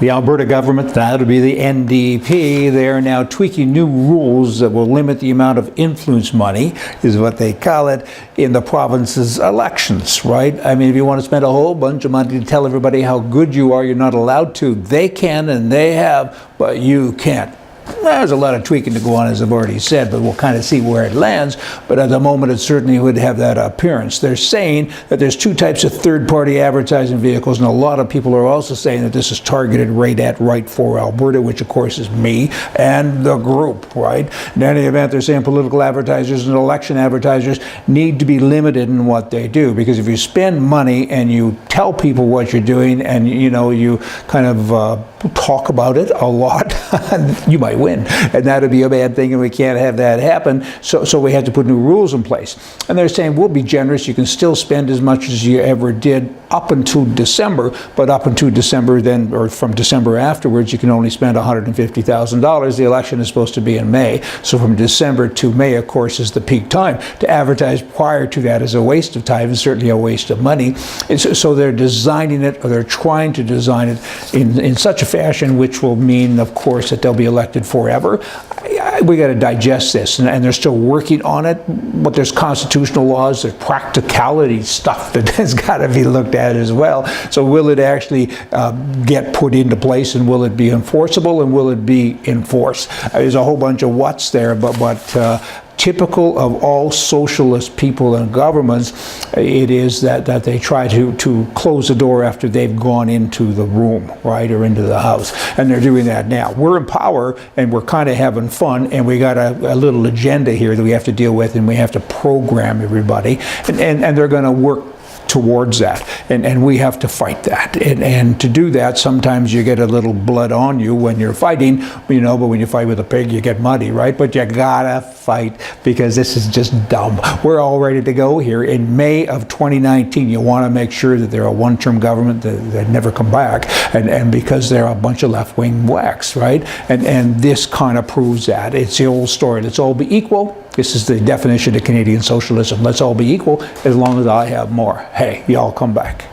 The Alberta government, that would be the NDP, they are now tweaking new rules that will limit the amount of influence money, is what they call it, in the province's elections, right? I mean, if you want to spend a whole bunch of money to tell everybody how good you are, you're not allowed to. They can and they have, but you can't. There's a lot of tweaking to go on, as I've already said, but we'll kind of see where it lands. But at the moment, it certainly would have that appearance. They're saying that there's two types of third-party advertising vehicles, and a lot of people are also saying that this is targeted right for Alberta, which of course is me and the group, right? In any event, they're saying political advertisers and election advertisers need to be limited in what they do, because if you spend money and you tell people what you're doing and you kind of talk about it a lot, you might win, and that would be a bad thing, and we can't have that happen. So we had to put new rules in place, and they're saying we'll be generous. You can still spend as much as you ever did up until December, but up until December then, or from December afterwards, you can only spend $150,000. The election is supposed to be in May, so from December to May, of course, is the peak time. To advertise prior to that is a waste of time and certainly a waste of money. And so they're designing it, or they're trying to design it in such a fashion which will mean, of course, that they'll be elected forever. We got to digest this, and they're still working on it. But there's constitutional laws, there's practicality stuff that has got to be looked at as well. So will it actually get put into place, and will it be enforceable, and will it be enforced? There's a whole bunch of what's there, but typical of all socialist people and governments, it is that they try to close the door after they've gone into the room, right, or into the house. And they're doing that now. We're in power, and we're kind of having fun, and we got a little agenda here that we have to deal with, and we have to program everybody. And they're going to work towards that, and we have to fight that, and to do that, sometimes you get a little blood on you when you're fighting, but when you fight with a pig, you get muddy, right? But you gotta fight, because this is just dumb. We're all ready to go here in May of 2019. You want to make sure that they're a one-term government that never come back, and because they're a bunch of left-wing whacks, right? And this kind of proves that. It's the old story. Let's all be equal. This is the definition of Canadian socialism. Let's all be equal as long as I have more. Hey, y'all come back.